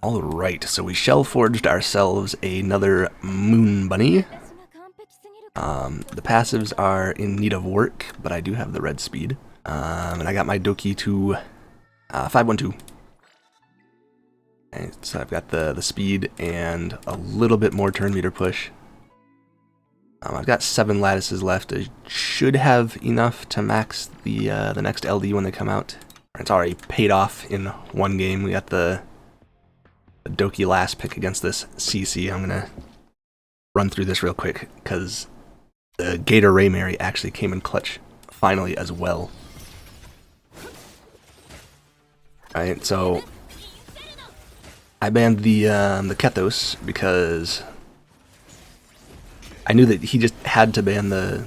Alright, so we shell forged ourselves another moon bunny. The passives are in need of work, but I do have the red speed. And I got my Doki to 512. Okay, so I've got the speed and a little bit more turn meter push. I've got 7 lattices left. I should have enough to max the next LD when they come out. It's already paid off in one game. We got the Doki last pick against this CC. I'm gonna run through this real quick because the Gator Raymary actually came in clutch finally as well. Alright, so I banned the Kethos because I knew that he just had to ban the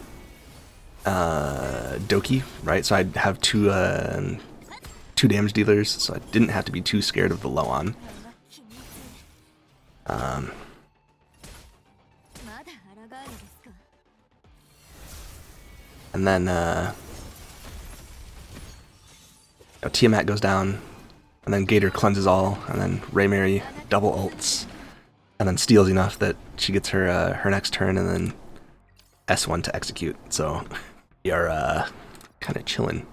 Doki, right? So I'd have two damage dealers, so I didn't have to be too scared of the low on. And then Tiamat goes down, and then Gator cleanses all, and then Raymary double ults, and then steals enough that she gets her her next turn, and then S1 to execute. So we are kind of chilling.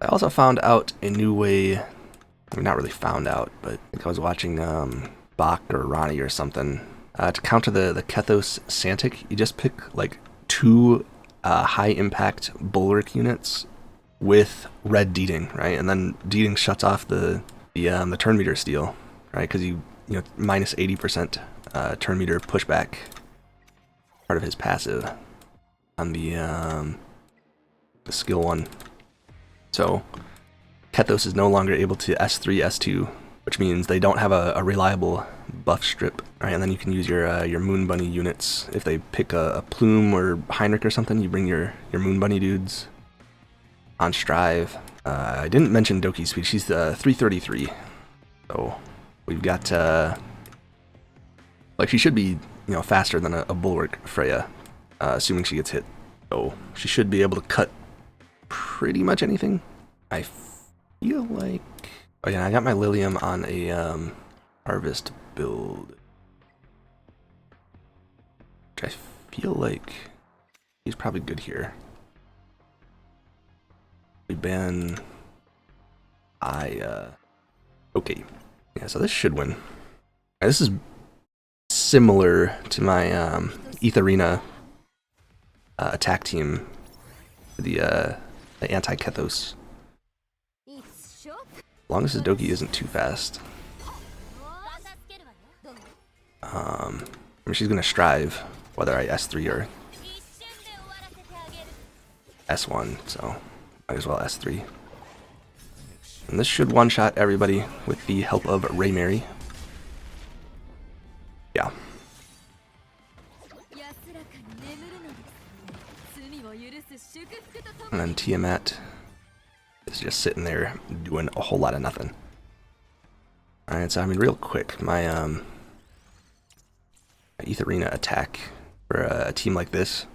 I also found out a new way. I mean, not really found out, but I think I was watching Bach or Ronnie or something. To counter the Kethos Santic, you just pick like 2 high impact bulwark units with red deeding, right? And then deeding shuts off the turn meter steal, right? Because you know minus 80% turn meter pushback, part of his passive on the skill 1. So Kethos is no longer able to S3, S2, which means they don't have a reliable buff strip, right? And then you can use your Moon Bunny units. If they pick a Plume or Heinrich or something, you bring your Moon Bunny dudes on Strive. I didn't mention Doki's speed. She's 333. So we've got like she should be faster than a Bulwark Freya, assuming she gets hit. So she should be able to cut pretty much anything. I feel like, oh yeah, I got my Lilium on a Harvest build, which I feel like he's probably good here. We ban okay, yeah, so this should win. Now, this is similar to my Etherena attack team, the anti-Kethos. As long as his Doki isn't too fast. I mean, she's gonna strive whether I S3 or S1, so might as well S3. And this should one-shot everybody with the help of Raymary. Yeah. And then Tiamat is just sitting there doing a whole lot of nothing. Alright, so I mean real quick, my Etherena attack for a team like this,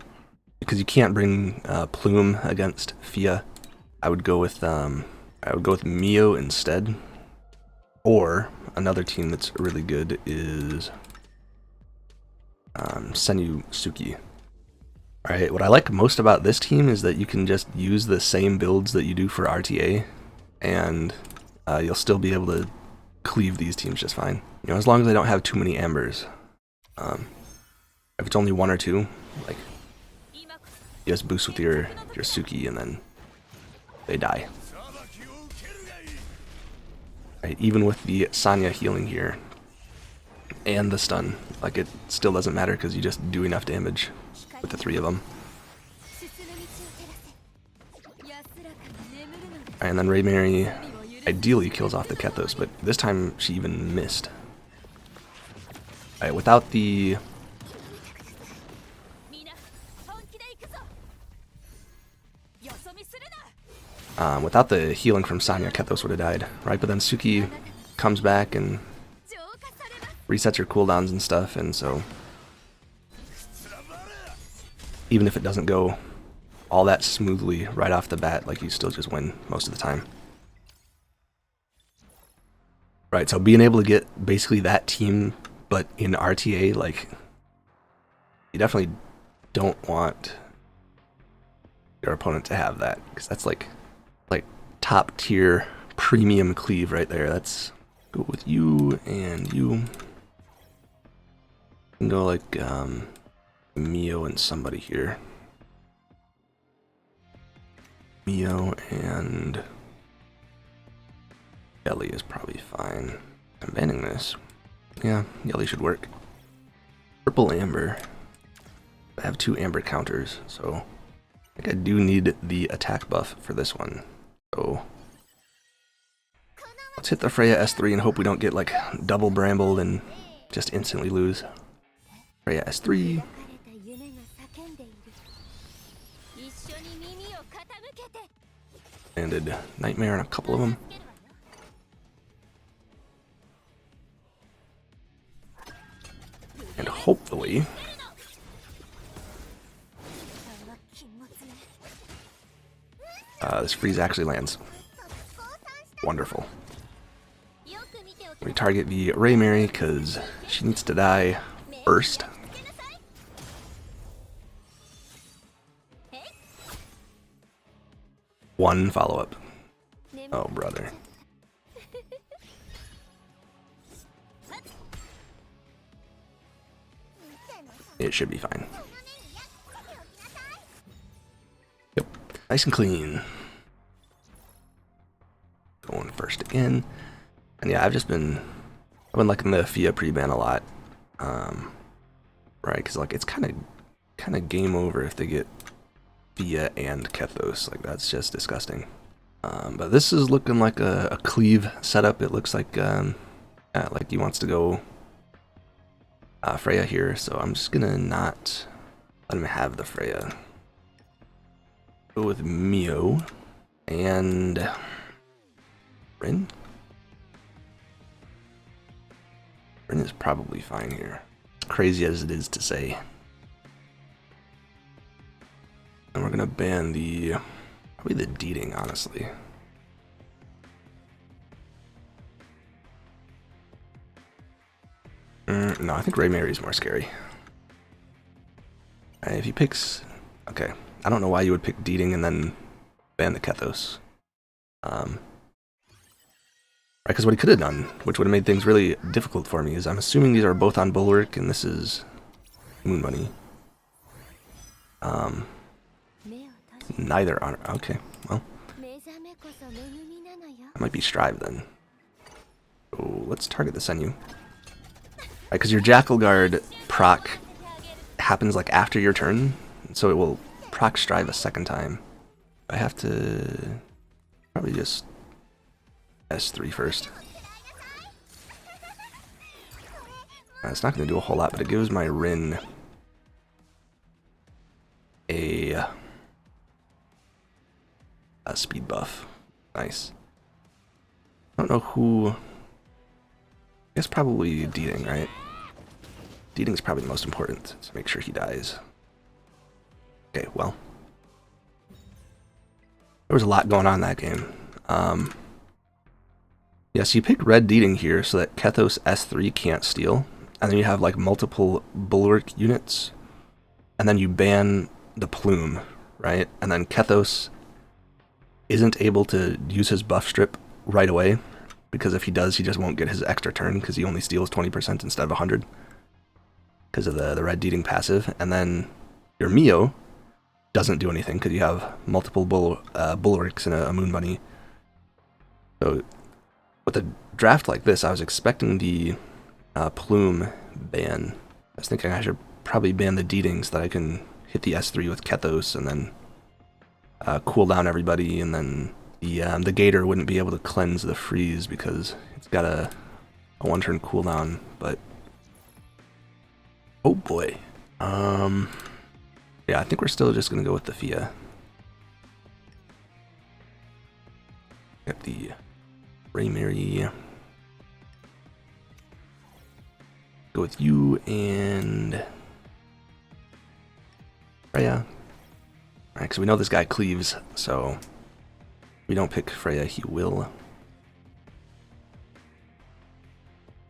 because you can't bring Plume against Fia, I would go with Mio instead. Or another team that's really good is Senyu Suki. Alright, what I like most about this team is that you can just use the same builds that you do for RTA, and you'll still be able to cleave these teams just fine. As long as they don't have too many ambers. If it's only 1 or 2, like, you just boost with your Suki and then they die. Right, even with the Sanya healing here and the stun, like, it still doesn't matter because you just do enough damage with the 3 of them. And then Raymary ideally kills off the Kethos, but this time she even missed. Alright, without the healing from Sanya, Kethos would have died, right? But then Suki comes back and resets her cooldowns and stuff, and so even if it doesn't go all that smoothly right off the bat, like, you still just win most of the time. Right, so being able to get basically that team, but in RTA, like, you definitely don't want your opponent to have that, because that's like top tier premium cleave right there. Let's go with you and you. You can go like Mio and somebody here. Mio and Yelly is probably fine. I'm banning this. Yeah, Yelly should work. Purple Amber. I have 2 Amber counters, so I think I do need the attack buff for this one. So let's hit the Freya S3 and hope we don't get like double brambled and just instantly lose. Freya S3. Landed Nightmare on a couple of them. And hopefully this freeze actually lands. Wonderful. We target the Raymary because she needs to die first. One follow-up. Oh, brother. It should be fine. Yep. Nice and clean. Going first again. And yeah, I've been liking the Fia pre-ban a lot. Right, because like it's kind of game over if they get Fia and Kethos. Like that's just disgusting. But this is looking like a cleave setup. It looks like he wants to go Freya here, so I'm just gonna not let him have the Freya. Go with Mio and Rin. Rin is probably fine here. As crazy as it is to say. And we're gonna ban probably the Deeding, honestly. No, I think Raymary's more scary. If he picks... Okay, I don't know why you would pick Deeding and then ban the Kethos. Right, because what he could have done, which would have made things really difficult for me, is I'm assuming these are both on Bulwark and this is Moon Bunny. Neither on... Okay, well. That might be Strive then. So let's target the Senyu. Right, because your Jackal Guard proc happens like after your turn, so it will proc Strive a second time. I have to probably just S3 first. It's not going to do a whole lot, but it gives my Rin a speed buff. Nice. I don't know who... I guess probably Deeding, right? Deeding's probably the most important to make sure he dies. Okay, well. There was a lot going on in that game. Yeah, so you pick red Deeding here so that Kethos S3 can't steal. And then you have like multiple Bulwark units. And then you ban the Plume, right? And then Kethos isn't able to use his buff strip right away. Because if he does, he just won't get his extra turn because he only steals 20% instead of 100. Because of the red Deeding passive. And then your Mio doesn't do anything because you have multiple Bulwarks and a Moon Bunny. So with a draft like this, I was expecting the Plume ban. I was thinking I should probably ban the Deeding so that I can hit the S3 with Kethos and then cool down everybody, and then the Gator wouldn't be able to cleanse the freeze because it's got a one-turn cooldown, but oh boy. Yeah, I think we're still just gonna go with the Fia. Got the Raymary. Go with you and Freya. Alright, so we know this guy cleaves, so we don't pick Freya, he will.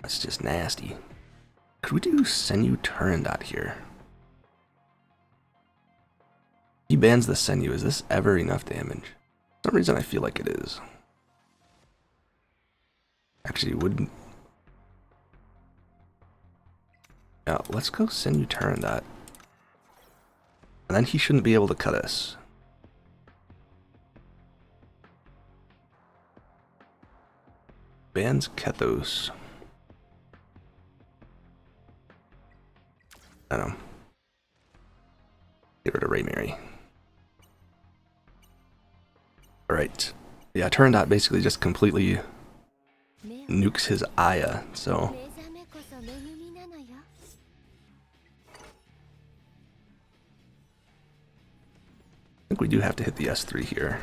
That's just nasty. Could we do Senyu Turandot here? He bans the Senyu. Is this ever enough damage? For some reason I feel like it is. Actually, wouldn't. Yeah, let's go Senyu Turandot. And then he shouldn't be able to cut us. Bans Kethos. I don't know. Get rid of Raymary. Alright. Yeah, Turandot basically just completely nukes his Aya, so. I think we do have to hit the S3 here.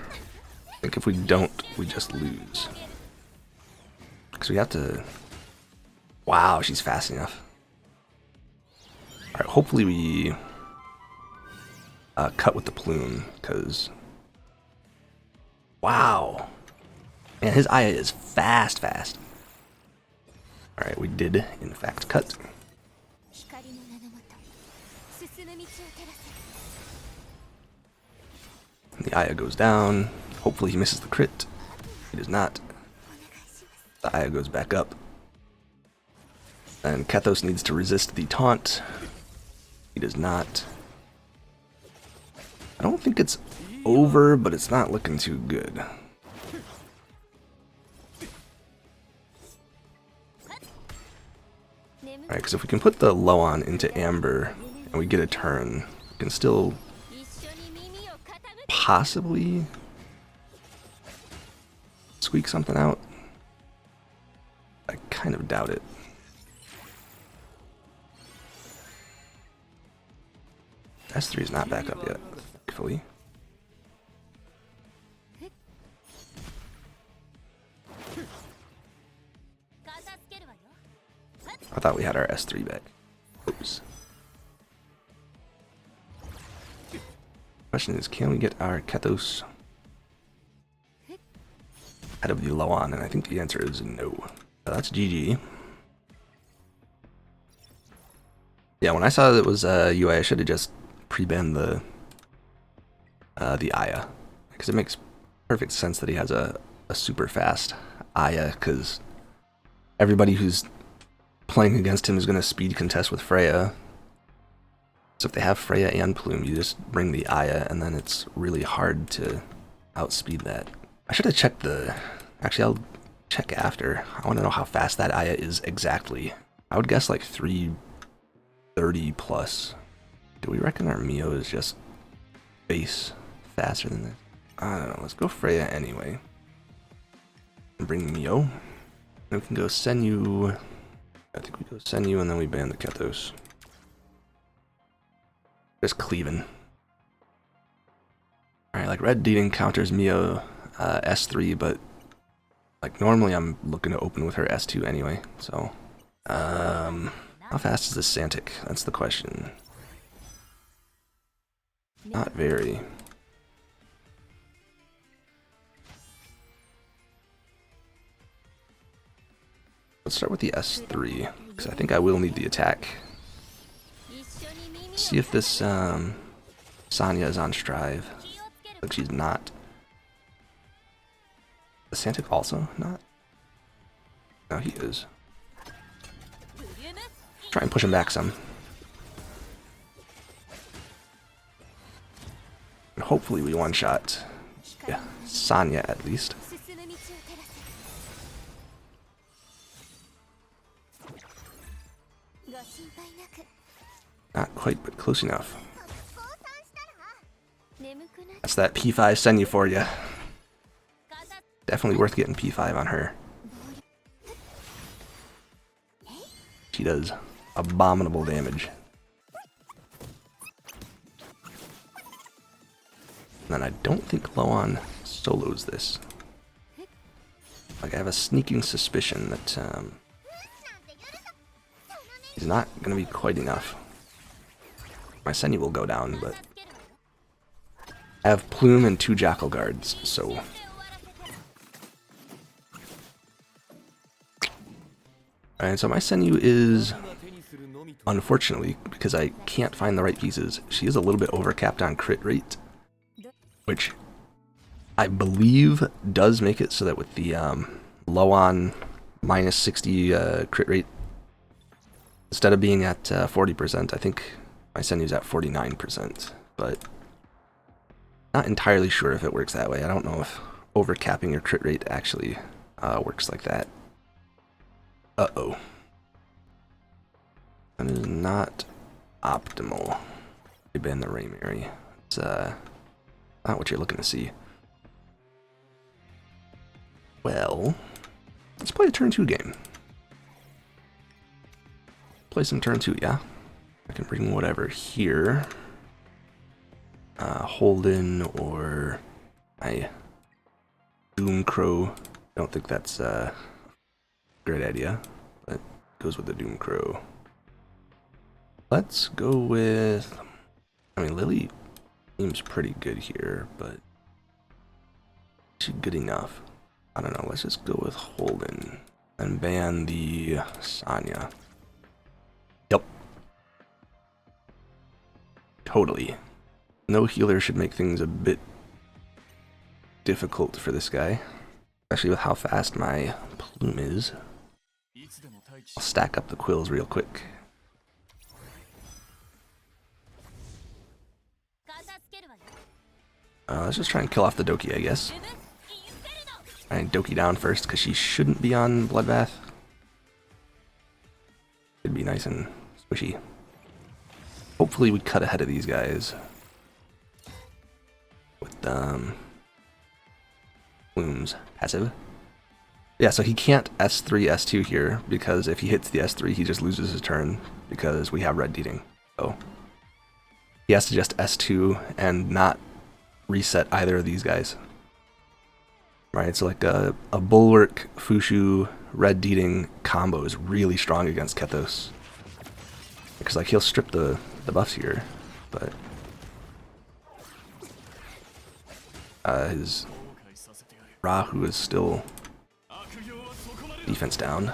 I think if we don't, we just lose. Because we have to... Wow, she's fast enough. Alright, hopefully we cut with the plume, because... Wow! Man, his Aya is fast. Alright, we did, in fact, cut. The Aya goes down. Hopefully he misses the crit. He does not. The Aya goes back up. And Kethos needs to resist the taunt. He does not. I don't think it's over, but it's not looking too good. Alright, because if we can put the Loan into Amber and we get a turn, we can still possibly squeak something out. I kind of doubt it. S3 is not back up yet, thankfully. I thought we had our S3 back. Oops. Question is, can we get our Kethos out of the Loan? And I think the answer is no. So that's GG. Yeah, when I saw that it was UI, I should have just pre-banned the Aya, because it makes perfect sense that he has a super fast Aya, because everybody who's playing against him is going to speed contest with Freya. So if they have Freya and Plume, you just bring the Aya, and then it's really hard to outspeed that. I should have checked the... Actually, I'll check after. I want to know how fast that Aya is exactly. I would guess like 330 plus. Do we reckon our Mio is just base faster than this? I don't know. Let's go Freya anyway. And bring Mio. Then we can go Senyu. I think we go Senyu and then we ban the Kethos. Just cleaving. Alright, like Red Deed encounters Mio S3, but like normally I'm looking to open with her S2 anyway, so. How fast is this Santic? That's the question. Not very. Let's start with the S3, because I think I will need the attack. See if this Sonya is on Strive. But she's not. The Santic also not? No, he is. Try and push him back some. And hopefully we one-shot, yeah, Sonya at least. Not quite, but close enough. That's that P5 Senyu for you. Definitely worth getting P5 on her. She does abominable damage. And then I don't think Loan solos this. Like, I have a sneaking suspicion that he's not going to be quite enough. My Senyu will go down, but I have Plume and 2 Jackal Guards, so... Alright, so my Senyu is, unfortunately, because I can't find the right pieces, she is a little bit overcapped on crit rate, which I believe does make it so that with the low on minus 60 crit rate, instead of being at 40%, I think my Senyu's at 49%, but not entirely sure if it works that way. I don't know if overcapping your crit rate actually works like that. Uh-oh. That is not optimal. Ban the Raymary. It's not what you're looking to see. Well, let's play a turn 2 game. Play some turn 2, yeah? I can bring whatever here. Holden or my Doomcrow. I don't think that's a great idea, but goes with the Doomcrow. Let's go with, I mean, Lily seems pretty good here, but she's good enough. I don't know, let's just go with Holden and ban the Sonya. Yep. Totally. No healer should make things a bit difficult for this guy, especially with how fast my plume is. I'll stack up the quills real quick. Let's just try and kill off the Doki, I guess. Alright, Doki down first, because she shouldn't be on Bloodbath. Should be nice and squishy. Hopefully we cut ahead of these guys. With, Plume's passive. Yeah, so he can't S3, S2 here, because if he hits the S3, he just loses his turn, because we have red deeding. So he has to just S2 and not reset either of these guys. Right, so like a Bulwark, Fushu, red deeding combo is really strong against Kethos. Because like he'll strip the buffs here, but his Rahu is still defense down.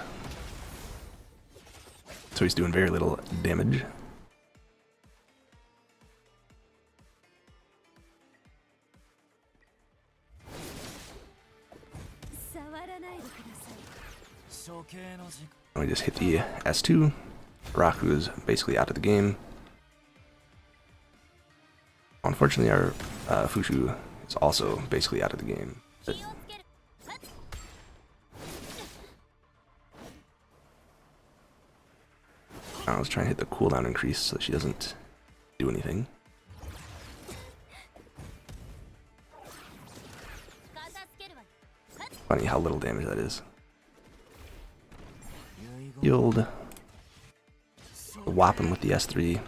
So he's doing very little damage. We just hit the S2. Rahu is basically out of the game. Unfortunately, our Fushu is also basically out of the game. But I was trying to hit the cooldown increase so she doesn't do anything. Funny how little damage that is. Yield. Whop him with the S3.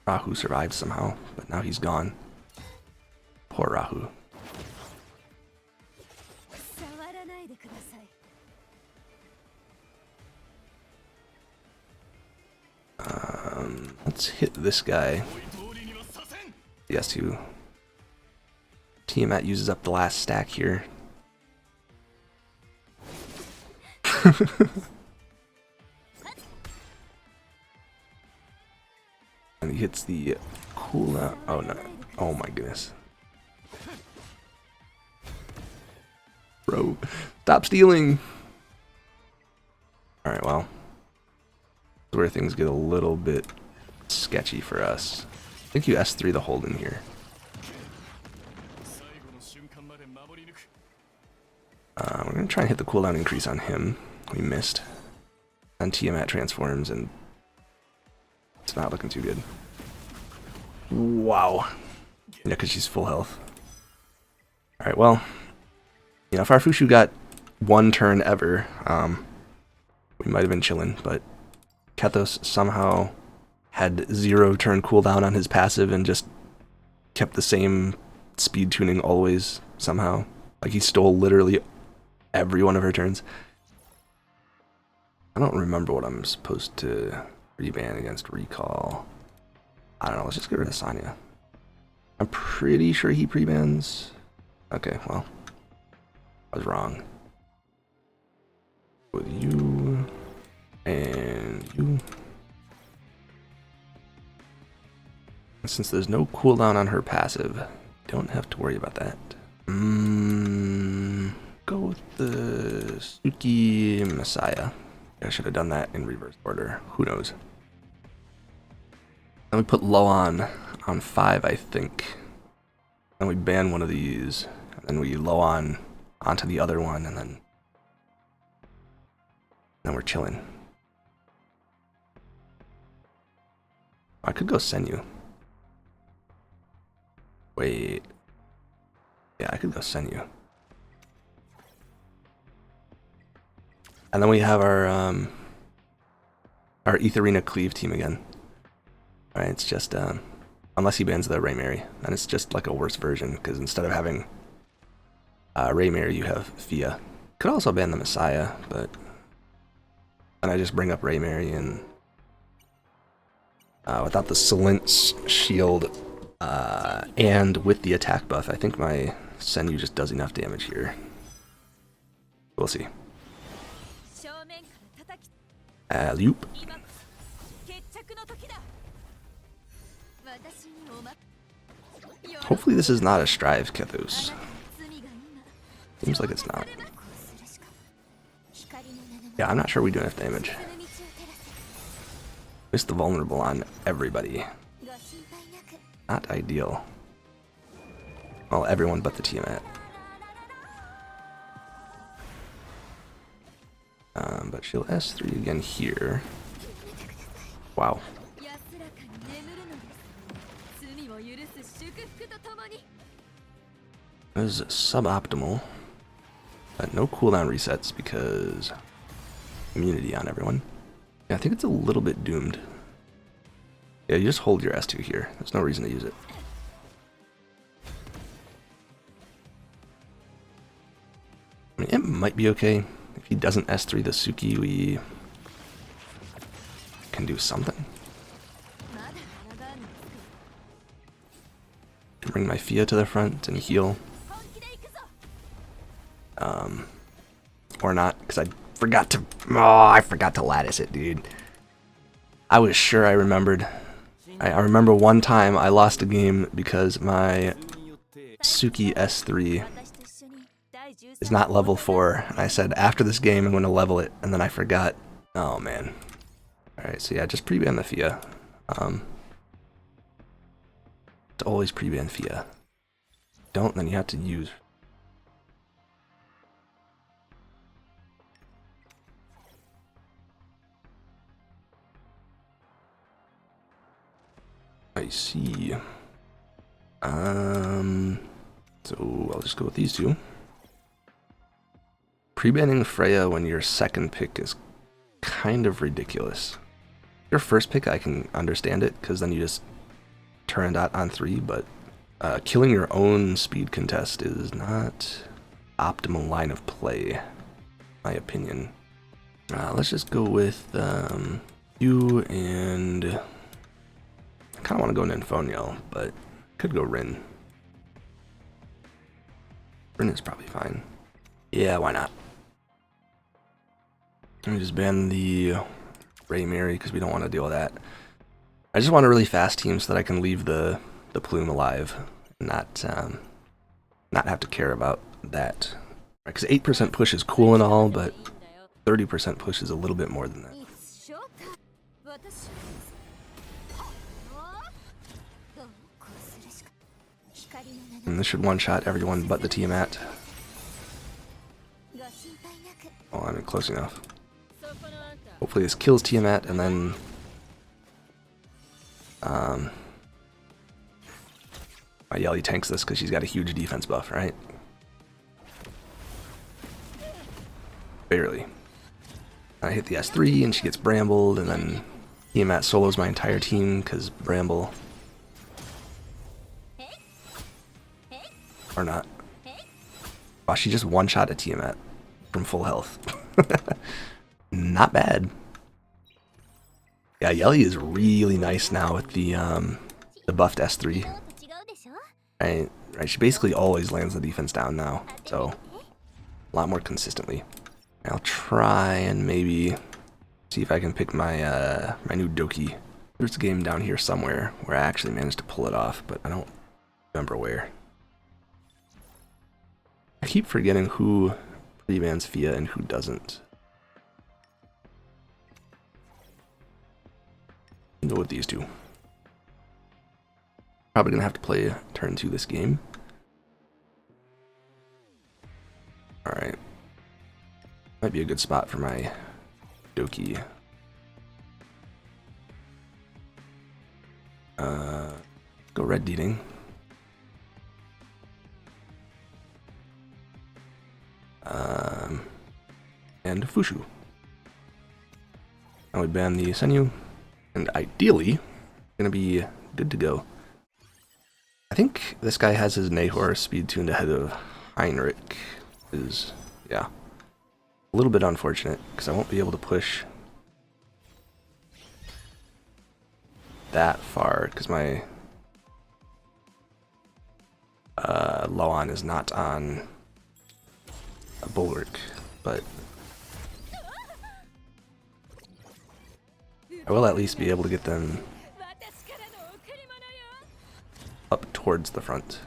Rahu survived somehow, but now he's gone. Poor Rahu. Let's hit this guy. The S2. Tiamat uses up the last stack here. And he hits the cooldown. Oh no. Oh my goodness. Bro, stop stealing. Alright, well. That's where things get a little bit sketchy for us. I think you S3 the hold in here. We're going to try and hit the cooldown increase on him. We missed. And Tiamat transforms, and it's not looking too good. Wow. Yeah, because she's full health. Alright, well, you know, if our Fushu got one turn ever, we might have been chilling, but Kethos somehow had 0 turn cooldown on his passive and just kept the same speed tuning always, somehow. Like, he stole literally every one of her turns. I don't remember what I'm supposed to reban against recall. I don't know, let's just get rid of Sonya. I'm pretty sure he pre-bans. Okay, well. I was wrong. With you and you. And since there's no cooldown on her passive, don't have to worry about that. Go with the Suki Messiah. I should have done that in reverse order. Who knows? Then we put low on 5, I think. Then we ban one of these. And then we low on onto the other one, and then we're chilling. I could go Senyu. Wait. Yeah, I could go Senyu. And then we have our Etherena cleave team again. Alright, it's just unless he bans the Raymary, and it's just like a worse version, because instead of having Raymary, you have Fia. Could also ban the Messiah, but and I just bring up Raymary, and without the Silence shield and with the attack buff, I think my Senyu just does enough damage here. We'll see. Alley-oop. Hopefully this is not a Strive Kethos. Seems like it's not. Yeah, I'm not sure we do enough damage. Missed the vulnerable on everybody. Not ideal. Well, everyone but the Tiamat. But she'll S3 again here. Wow. It was suboptimal. But no cooldown resets because immunity on everyone. Yeah, I think it's a little bit doomed. Yeah, you just hold your S2 here. There's no reason to use it. I mean, it might be okay. If he doesn't S3 the Suki, we can do something. Bring my Fia to the front and heal. Or not, because I forgot to lattice it, dude. I was sure I remembered. I remember one time I lost a game because my Suki S3 is not level 4. And I said after this game I'm going to level it, and then I forgot. Oh man. Alright, so yeah, just pre-ban the Fia. It's always pre-ban Fia. Don't, then you have to use. I see. So I'll just go with these two. Pre-banning Freya when your second pick is kind of ridiculous. Your first pick, I can understand it, because then you just turn dot on 3, but killing your own speed contest is not optimal line of play, in my opinion. Let's just go with you, and I kind of want to go Nymphoniel, but could go Rin. Rin is probably fine. Yeah, why not? Let me just ban the Raymary because we don't want to deal with that. I just want a really fast team so that I can leave the plume alive and not have to care about that. Because 8% push is cool and all, but 30% push is a little bit more than that. And this should one-shot everyone but the Tiamat. Oh, I'm close enough. Hopefully this kills Tiamat, and then my Yelly tanks this because she's got a huge defense buff, right? Barely. I hit the S3 and she gets brambled, and then Tiamat solos my entire team because Bramble. Or not. Wow, she just one-shot a Tiamat from full health. Not bad. Yeah, Yelly is really nice now with the buffed S3. Right, she basically always lands the defense down now, so a lot more consistently. I'll try and maybe see if I can pick my my new Doki. There's a game down here somewhere where I actually managed to pull it off, but I don't remember where. I keep forgetting who pre-bans Fia and who doesn't. I'll go with these two. Probably gonna have to play turn 2 this game. Alright. Might be a good spot for my Doki. Go red deeding. And Fushu. Now we ban the Senyu, and ideally, gonna be good to go. I think this guy has his Nahor speed tuned ahead of Heinrich. Is, yeah, a little bit unfortunate because I won't be able to push that far because my Loan is not on a bulwark, but I will at least be able to get them up towards the front.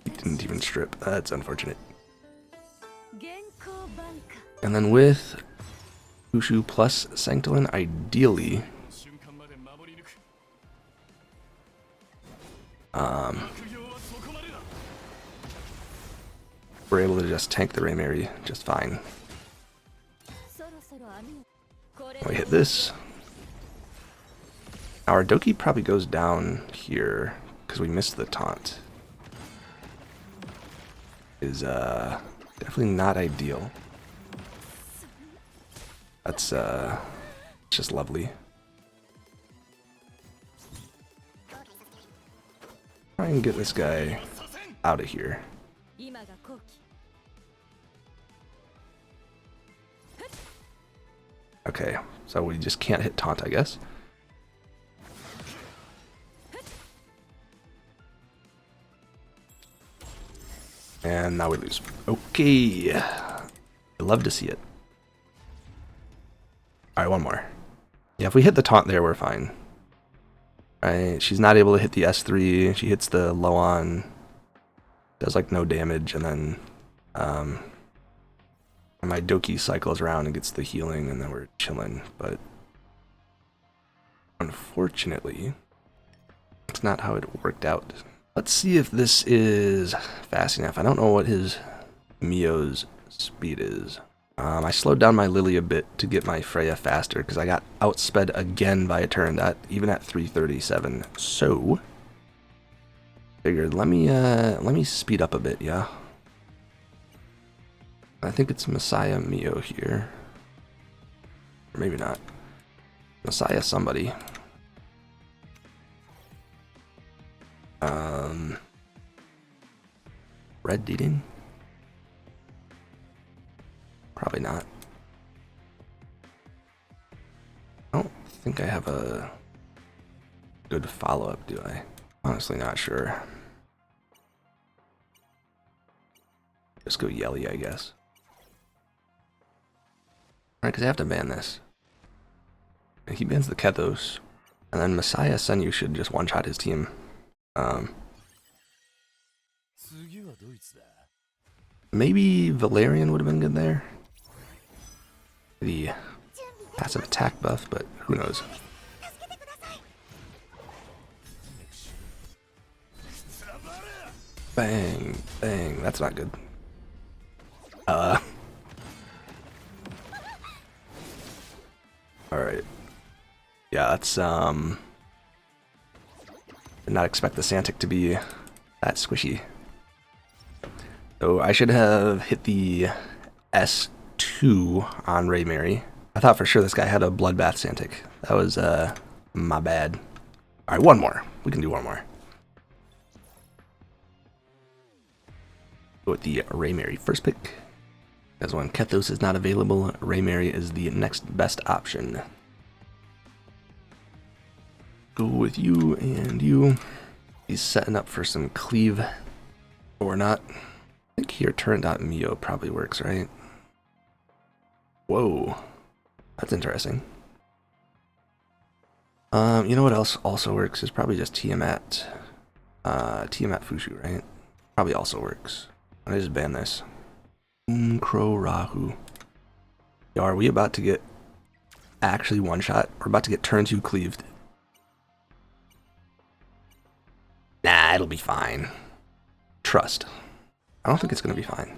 Didn't even strip. That's unfortunate. And then with Fushu plus Sanctolin, ideally, we're able to just tank the Raymary just fine. We hit this. Our Doki probably goes down here because we missed the taunt. Is definitely not ideal. That's just lovely. Try and get this guy out of here. Okay, so we just can't hit taunt, I guess. And now we lose. Okay. I love to see it. Alright, one more. Yeah, if we hit the taunt there, we're fine. Right, she's not able to hit the S3. She hits the Loan. Does like no damage, and then my Doki cycles around and gets the healing, and then we're chilling. But unfortunately, that's not how it worked out. Let's see if this is fast enough. I don't know what his Mio's speed is. I slowed down my Lily a bit to get my Freya faster because I got outsped again by a turn, even at 337. So figured let me speed up a bit, yeah. I think it's Messiah Mio here. Or maybe not. Messiah somebody. Red deeding? Probably not. I don't think I have a good follow-up, do I? Honestly not sure. Just go Yelly, I guess. Alright, because I have to ban this. And he bans the Kethos. And then Messiah Senyu should just one-shot his team. Maybe Valerian would have been good there. The passive attack buff, but who knows. Bang, bang, that's not good. Alright. Yeah, that's, did not expect the Santic to be that squishy. So I should have hit the S2 on Raymary. I thought for sure this guy had a Bloodbath Santic. That was, my bad. Alright, one more. We can do one more. Go with the Raymary first pick. Because when Kethos is not available, Raymary is the next best option. go with you and you. He's setting up for some cleave. Or not. I think here turn.mio probably works, right? Whoa. That's interesting. You know what else also works is probably just Tiamat. Tiamat Fushu, right? Probably also works. I just ban this. Crow Rahu. Yo, are we about to get actually one shot? We're about to get turn 2 cleaved. Nah, it'll be fine. Trust. I don't think it's gonna be fine.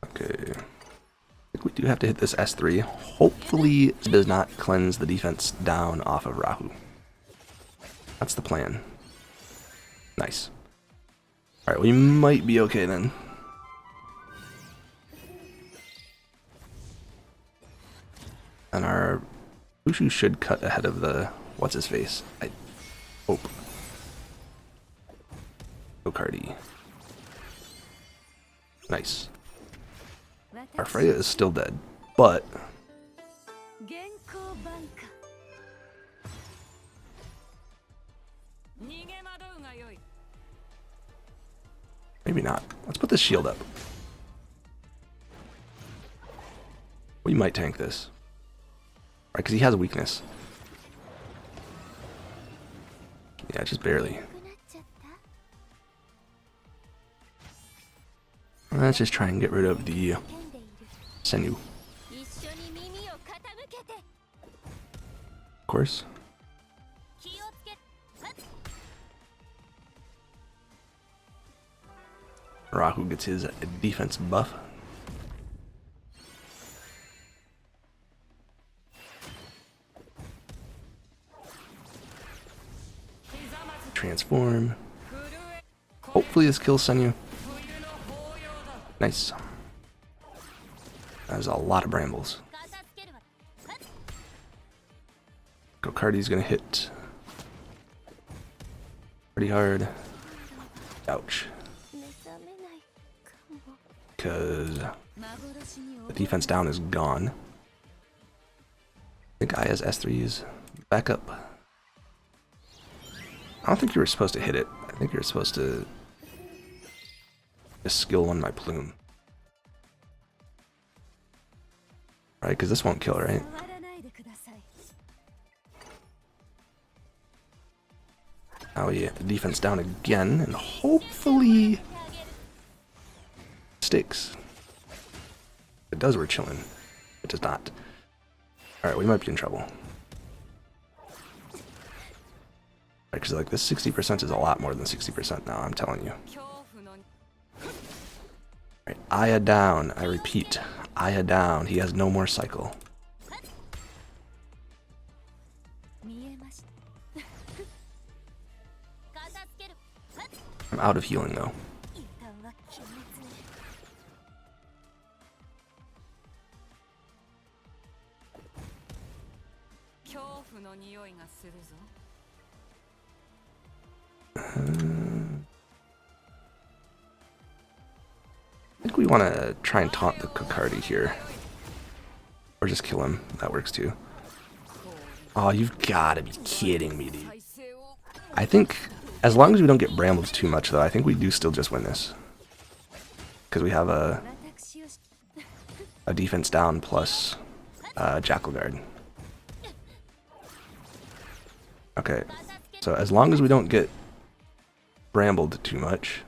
Okay. I think we do have to hit this S3. Hopefully it does not cleanse the defense down off of Rahu. That's the plan. Nice. Alright, we might be okay then. And our Fushu should cut ahead of the what's his face. I hope. Ocardi. Nice. Our Freya is still dead, but maybe not. Let's put this shield up. We might tank this. Right, because he has a weakness. Yeah, just barely. Let's just try and get rid of the Senyu. Of course. Rahu gets his defense buff. Transform. Hopefully this kills Senyu. Nice. That was a lot of brambles. Gokardi's gonna hit pretty hard. Ouch. Because the defense down is gone. I think Aya's S3 is back up. I don't think you were supposed to hit it. I think you're supposed to just skill 1 my plume. Right, because this won't kill, right? Now we get the defense down again, and hopefully sticks. If it does, we're chilling. It does not. Alright, we might be in trouble. Because like this 60% is a lot more than 60% now, I'm telling you. Alright, Aya down. I repeat, Aya down. He has no more cycle. I'm out of healing though. I think we want to try and taunt the Kokardi here. Or just kill him. That works too. Oh, you've got to be kidding me, dude. I think, as long as we don't get brambled too much, though, I think we do still just win this. Because we have a defense down plus Jackal Guard. Okay, so as long as we don't get brambled too much.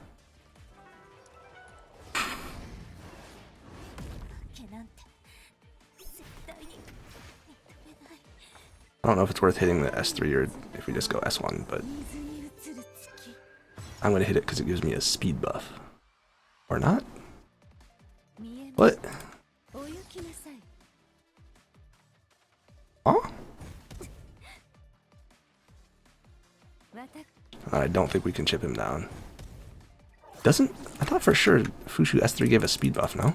I don't know if it's worth hitting the S3 or if we just go S1, but I'm going to hit it because it gives me a speed buff. Or not? What? Huh? I don't think we can chip him down. Doesn't... I thought for sure Fushu S3 gave a speed buff, no? Am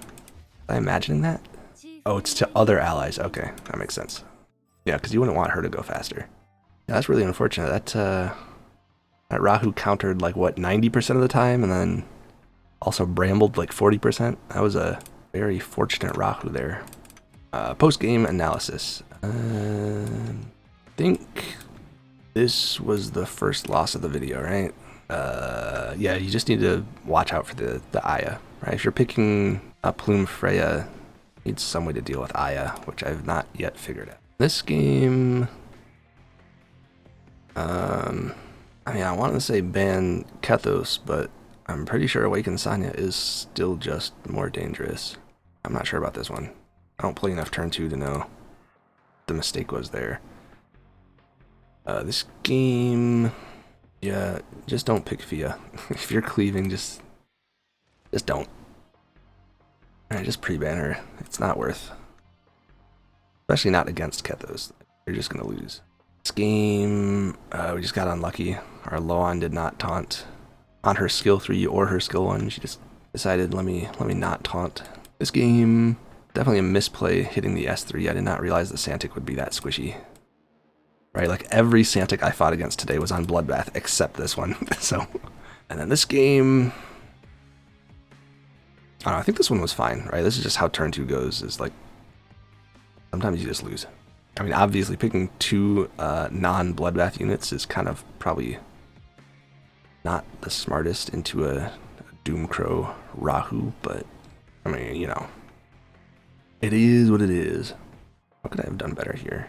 I imagining that? Oh, it's to other allies. Okay, that makes sense. Yeah, because you wouldn't want her to go faster. Yeah, that's really unfortunate. That Rahu countered like, what, 90% of the time, and then also brambled like 40%. That was a very fortunate Rahu there. Post-game analysis. I think this was the first loss of the video, right? Yeah, you just need to watch out for the Aya, right? If you're picking a Plume Freya, you need some way to deal with Aya, which I've not yet figured out. This game, I mean, I want to say ban Kethos, but I'm pretty sure Awaken Sanya is still just more dangerous. I'm not sure about this one. I don't play enough turn 2 to know the mistake was there. This game, yeah, just don't pick Fia. If you're cleaving, just don't. Alright, just pre-ban her. It's not worth. Especially not against Kethos. You're just gonna lose. This game, we just got unlucky. Our Loan did not taunt on her skill 3 or her skill 1. She just decided, let me not taunt. This game, definitely a misplay hitting the S3. I did not realize the Santic would be that squishy. Right, like every Santic I fought against today was on Bloodbath except this one. So, and then this game, I don't know, I think this one was fine, right? This is just how turn 2 goes, is like, sometimes you just lose. I mean, obviously picking 2 non-Bloodbath units is kind of probably not the smartest into a Doomcrow Rahu, but, I mean, you know, it is what it is. What could I have done better here?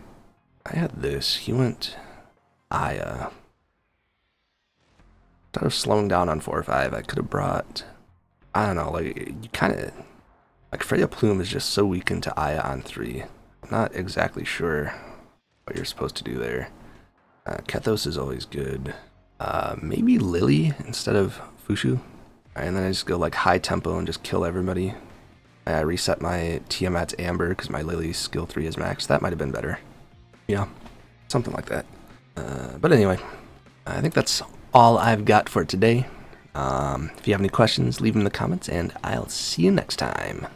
I had this. He went Aya. Instead of slowing down on 4 or 5, I could have brought, I don't know, like, you kind of, like, Freya Plume is just so weak into Aya on 3. I'm not exactly sure what you're supposed to do there. Kethos is always good. Maybe Lily instead of Fushu. And then I just go, like, high tempo and just kill everybody. I reset my Tiamat's Amber because my Lily's skill 3 is maxed. That might have been better. Yeah, something like that. But anyway, I think that's all I've got for today. If you have any questions, leave them in the comments, and I'll see you next time.